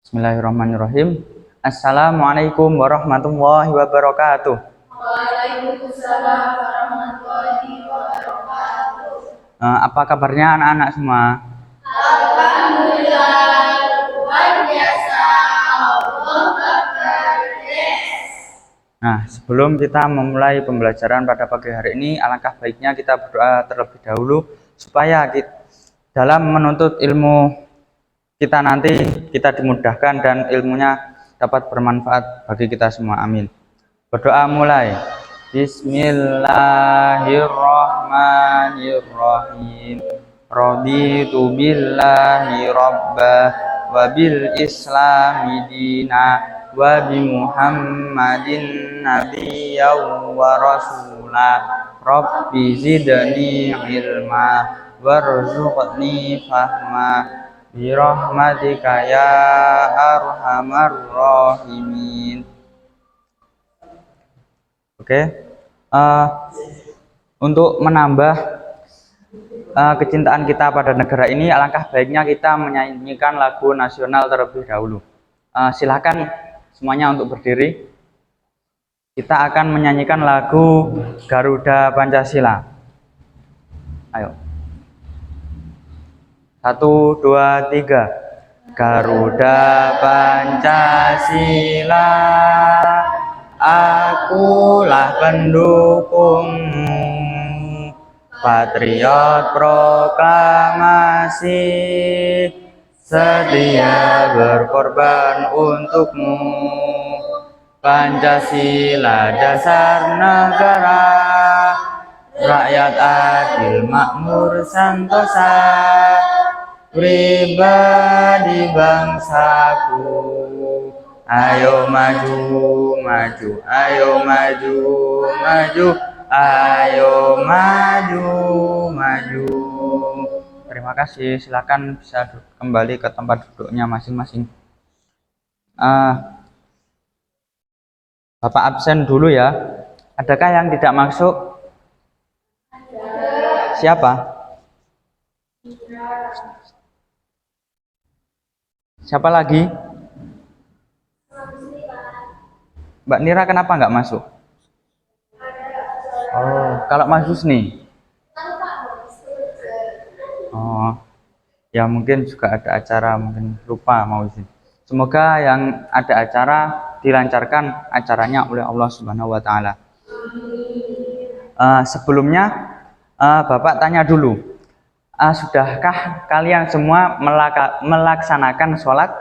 Bismillahirrahmanirrahim. Assalamualaikum warahmatullahi wabarakatuh. Waalaikumsalam warahmatullahi wabarakatuh. Apa kabarnya anak-anak semua? Alhamdulillah, luar biasa. Allah Akbar. Yes. Nah, sebelum kita memulai pembelajaran pada pagi hari ini, alangkah baiknya kita berdoa terlebih dahulu supaya dalam menuntut ilmu kita nanti kita dimudahkan dan ilmunya dapat bermanfaat bagi kita semua. Amin. Berdoa mulai. Bismillahirrahmanirrahim. Raditu billahi rabba wa bil islami dina wa bi Muhammadin nabiyyan wa rasula. Rabbi zidni ilma warzuqni fahma birahmatika ya arhamar rahimin. Oke. Untuk menambah kecintaan kita pada negara ini, alangkah baiknya kita menyanyikan lagu nasional terlebih dahulu. Silakan semuanya untuk berdiri. Kita akan menyanyikan lagu Garuda Pancasila. Ayo. 1, 2, 3. Garuda Pancasila, akulah pendukungmu, patriot proklamasi, sedia berkorban untukmu. Pancasila dasar negara, rakyat adil makmur santosa, pribadi bangsaku. Ayo maju, maju, ayo maju, maju, ayo maju, maju. Terima kasih. Silakan bisa kembali ke tempat duduknya masing-masing. Bapak absen dulu ya. Adakah yang tidak masuk? Siapa? Siapa lagi? Mbak Nira kenapa nggak masuk? Oh, kalau Mas Husni? Oh, ya mungkin juga ada acara, mungkin lupa mau izin. Semoga yang ada acara dilancarkan acaranya oleh Allah Subhanahu wa Ta'ala. Sebelumnya, Bapak tanya dulu, sudahkah kalian semua melaksanakan sholat?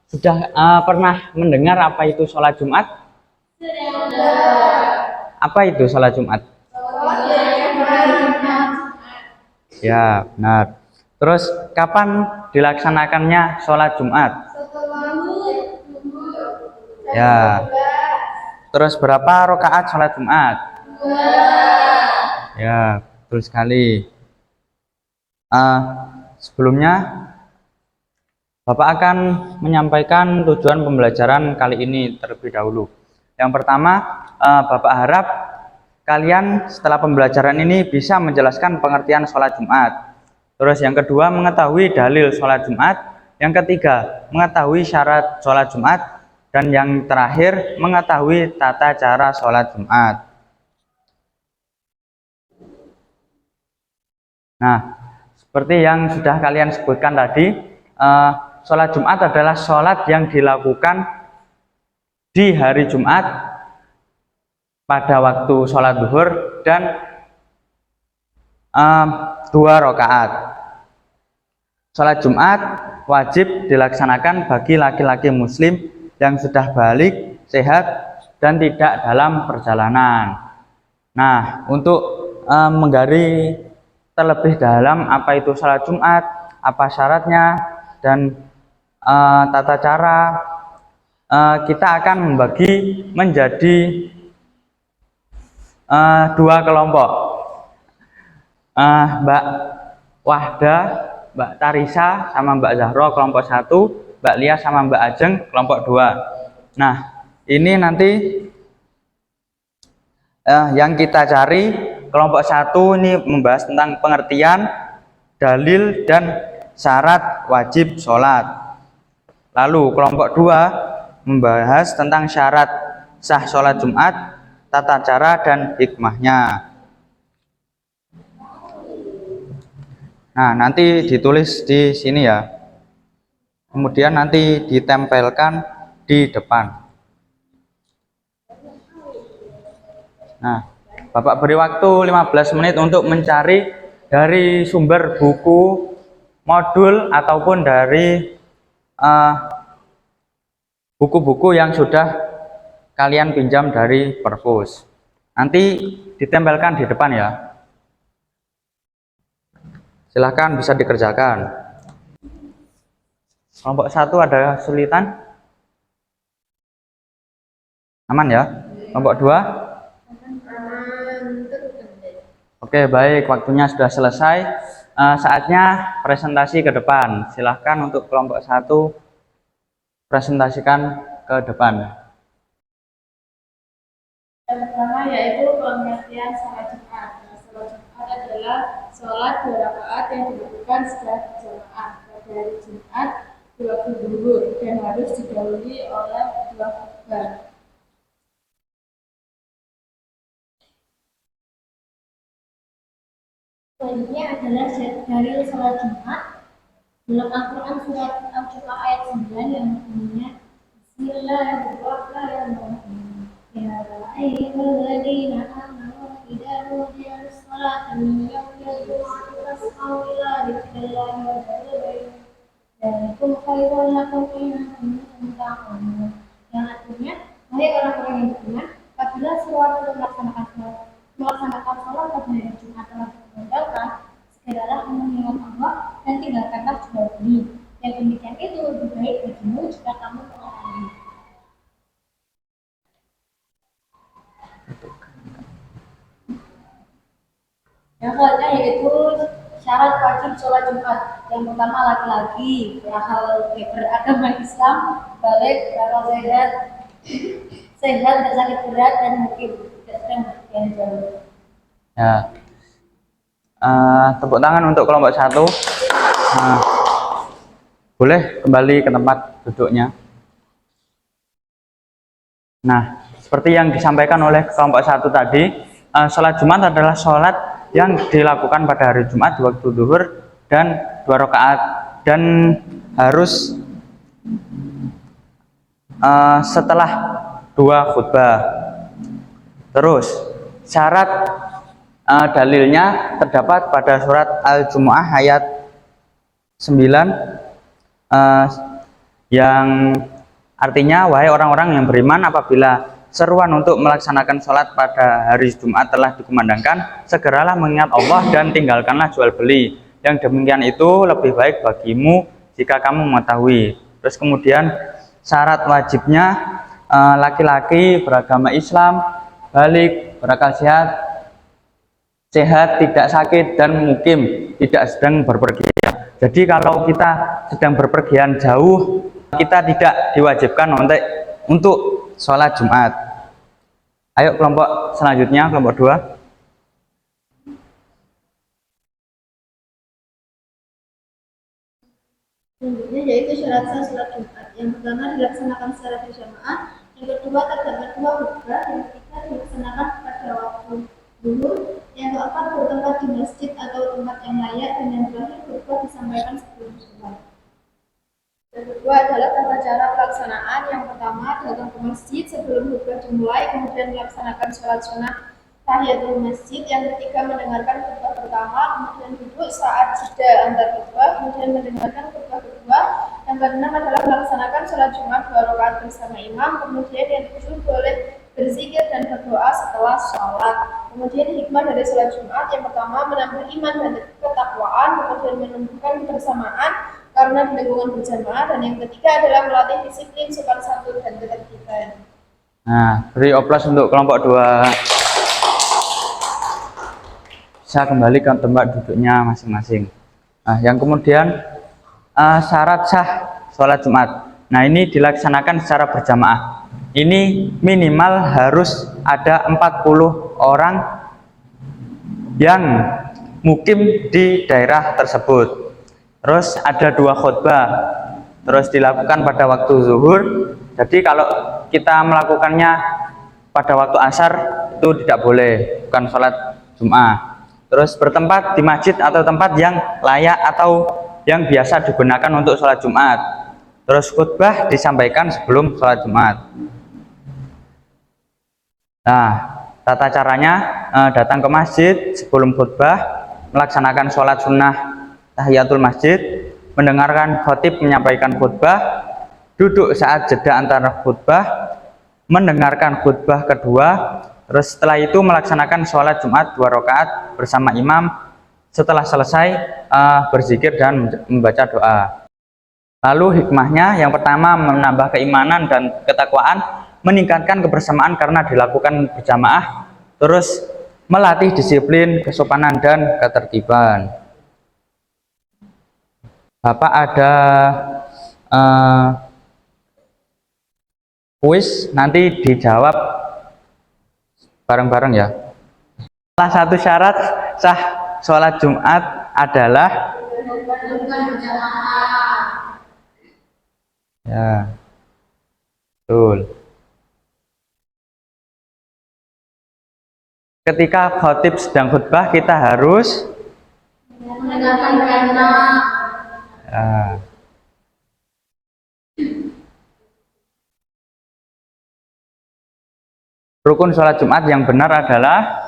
Sudah pernah mendengar apa itu sholat Jumat? Apa itu sholat Jumat? Ya, benar. Terus kapan dilaksanakannya sholat Jumat? Ya. Terus berapa rakaat sholat Jumat? Ya, betul sekali. Sebelumnya Bapak akan menyampaikan tujuan pembelajaran kali ini terlebih dahulu. Yang pertama, Bapak harap kalian setelah pembelajaran ini bisa menjelaskan pengertian sholat Jumat. Terus yang kedua, mengetahui dalil sholat Jumat. Yang ketiga, mengetahui syarat sholat Jumat. Dan yang terakhir, mengetahui tata cara sholat Jumat. Nah, seperti yang sudah kalian sebutkan tadi, sholat Jumat adalah sholat yang dilakukan di hari Jumat pada waktu sholat zuhur dan 2 rakaat. Sholat Jumat wajib dilaksanakan bagi laki-laki muslim yang sudah balik, sehat, dan tidak dalam perjalanan. Nah, untuk menggali terlebih dalam apa itu sholat Jumat, apa syaratnya, dan tata cara, kita akan membagi menjadi 2 kelompok. Mbak Wahda, Mbak Tarisa, sama Mbak Zahro kelompok 1, Mbak Lia sama Mbak Ajeng kelompok 2. Nah, ini nanti yang kita cari kelompok 1 ini membahas tentang pengertian, dalil, dan syarat wajib sholat. Lalu kelompok 2 membahas tentang syarat sah sholat Jumat, tata cara dan hikmahnya. Nah, nanti ditulis di sini ya. Kemudian nanti ditempelkan di depan. Nah, Bapak beri waktu 15 menit untuk mencari dari sumber buku, modul, ataupun dari buku-buku yang sudah kalian pinjam dari perpus. Nanti ditempelkan di depan ya. Silahkan bisa dikerjakan. Kelompok 1 ada kesulitan? Aman ya? Kelompok 2? Oke, baik, waktunya sudah selesai. Saatnya presentasi ke depan. Silahkan untuk kelompok 1 presentasikan ke depan. Yang pertama yaitu pengertian sholat Jumat. Sholat Jumat adalah sholat 2 rakaat yang dilakukan secara berjamaah pada hari Jumat di waktu zuhur dan harus didahului oleh 2 khutbah. Selanjutnya adalah dalil sholat Jumat dalam Al-Quran surat Al-Jumat ayat 9 yang bunyinya Bismillahirrahmanirrahim. Ya ayyuhalladzina amanu idza nudiya lis-salati min yawmil jumu'ati fas'au ila dzikrillahi wa dharul bai'a dzalikum khairun lakum in kuntum ta'lamun. Yang artinya, hai orang-orang yang beriman, apabila seruan untuk melaksanakan sholat pada hari Jumat telah ditinggalkan, segeralah mengingat Allah dan tinggalkanlah jual beli. Yang demikian itu lebih baik bagimu jika kamu mengetahui. Yang selanjutnya yaitu syarat wajib sholat Jumat. Yang pertama laki-laki beragama Islam, balik, berakal sehat, tidak sakit berat dan mungkin tidak sedang berpergian jauh. Ya. Tepuk tangan untuk kelompok 1. Boleh kembali ke tempat duduknya. Nah, seperti yang disampaikan oleh kelompok 1 tadi, sholat Jumat adalah sholat yang dilakukan pada hari Jumat di waktu zuhur dan 2 rakaat dan harus setelah 2 khutbah. Terus syarat dalilnya terdapat pada surat Al-Jumu'ah ayat 9 yang artinya, wahai orang-orang yang beriman, apabila seruan untuk melaksanakan sholat pada hari Jumat telah dikumandangkan, segeralah mengingat Allah dan tinggalkanlah jual beli. Yang demikian itu lebih baik bagimu jika kamu mengetahui. Terus kemudian syarat wajibnya, laki-laki beragama Islam, balik, berakal sehat, tidak sakit, dan mukim, tidak sedang berpergian. Jadi kalau kita sedang berpergian jauh, kita tidak diwajibkan untuk sholat Jumat. Ayo kelompok selanjutnya, kelompok 2. Selanjutnya yaitu syarat sah sholat Jumat. Yang pertama dilaksanakan secara berjamaah, yang kedua terdapat 2 khutbah, yang ketiga dilaksanakan pada waktu zuhur, yang keempat bertempat di masjid atau tempat yang layak, dan yang terakhir khutbah disampaikan sebelum sholat. Yang kedua adalah tata cara pelaksanaan. Yang pertama datang ke masjid sebelum khutbah dimulai, kemudian melaksanakan sholat sunnah tahiyatul masjid. Yang ketiga mendengarkan khutbah pertama, kemudian duduk saat jeda antar khutbah, kemudian mendengarkan khutbah kedua. Yang keenam adalah melaksanakan sholat Jumat 2 rakaat bersama imam, kemudian yang ketujuh boleh berzikir dan berdoa setelah sholat. Kemudian hikmah dari sholat Jumat, yang pertama menambah iman dan ketakwaan, kemudian menumbuhkan kebersamaan karena di lingkungan berjamaah, dan yang ketiga adalah melatih disiplin, sopan santun dan ketertiban. Nah, beri oplos untuk kelompok 2. Bisa kembali ke tempat duduknya masing-masing. Nah, yang kemudian syarat sah sholat Jumat. Nah, ini dilaksanakan secara berjamaah. Ini minimal harus ada 40 orang yang mukim di daerah tersebut. Terus ada 2 khutbah. Terus dilakukan pada waktu zuhur. Jadi kalau kita melakukannya pada waktu asar itu tidak boleh, bukan sholat Jum'ah. Terus bertempat di masjid atau tempat yang layak atau yang biasa digunakan untuk sholat Jumat. Terus khutbah disampaikan sebelum sholat Jumat. Nah, tata caranya datang ke masjid sebelum khutbah, melaksanakan sholat sunnah tahiyatul masjid, mendengarkan khatib menyampaikan khutbah, duduk saat jeda antara khutbah, mendengarkan khutbah kedua, terus setelah itu melaksanakan sholat Jumat 2 rakaat bersama imam. Setelah selesai berzikir dan membaca doa. Lalu hikmahnya yang pertama menambah keimanan dan ketakwaan, meningkatkan kebersamaan karena dilakukan berjamaah, terus melatih disiplin, kesopanan dan ketertiban. Bapak ada kuis, nanti dijawab bareng-bareng ya. Salah satu syarat sah sholat Jumat adalah ya, betul. Ketika khatib sedang khutbah kita harus mendengarkan karena ya. Rukun sholat Jumat yang benar adalah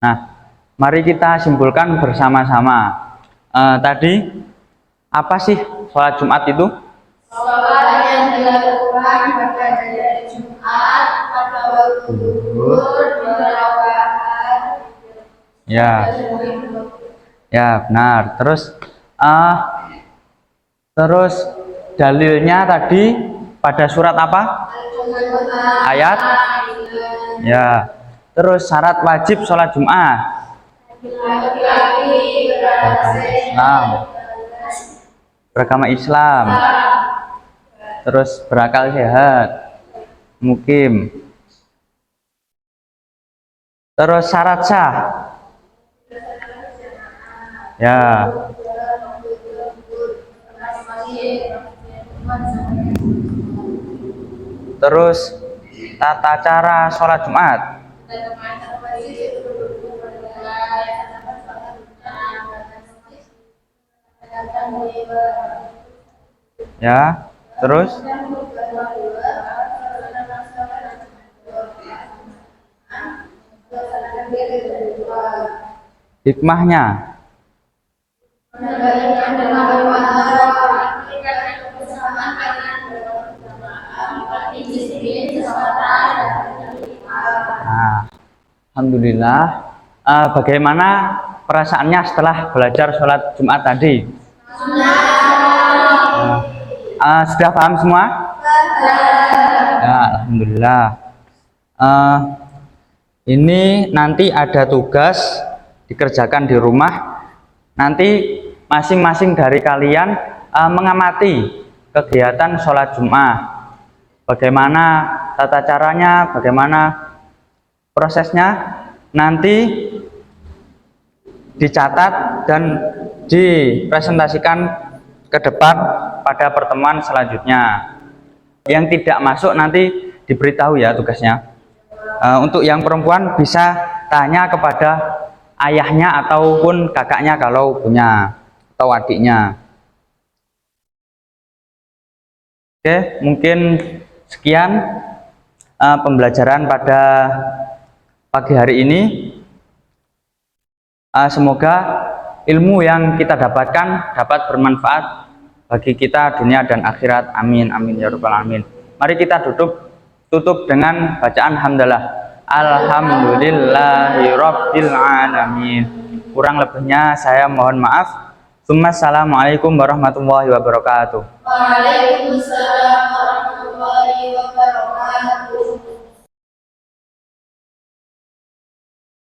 nah, mari kita simpulkan bersama-sama. Tadi apa sih sholat Jumat itu? sholat yang dilakukan pada hari Jumat pada waktu zuhur 2 rakaat. Ya, ya benar. Terus dalilnya tadi pada surat apa? Ayat. Ya. Terus syarat wajib sholat Jumat. Laki-laki Beragama Islam. Terus berakal sehat, mukim. Terus syarat sah. Ya. Terus tata cara sholat Jumat. Ya. Terus hikmahnya. Nah, alhamdulillah. Bagaimana perasaannya setelah belajar sholat Jumat tadi? Sudah paham semua? Ya, alhamdulillah. Ini nanti ada tugas dikerjakan di rumah. Nanti masing-masing dari kalian mengamati kegiatan sholat Jumat. Bagaimana tata caranya, bagaimana prosesnya, nanti dicatat dan dipresentasikan ke depan pada pertemuan selanjutnya. Yang tidak masuk nanti diberitahu ya tugasnya. Untuk yang perempuan bisa tanya kepada ayahnya ataupun kakaknya kalau punya, atau adiknya. Oke, mungkin sekian pembelajaran pada pagi hari ini. Semoga ilmu yang kita dapatkan dapat bermanfaat bagi kita dunia dan akhirat. Amin, amin ya rabbal alamin. Mari kita tutup dengan bacaan hamdalah. Alhamdulillahirabbil alamin. Kurang lebihnya saya mohon maaf. Assalamualaikum warahmatullahi wabarakatuh. Waalaikumsalam.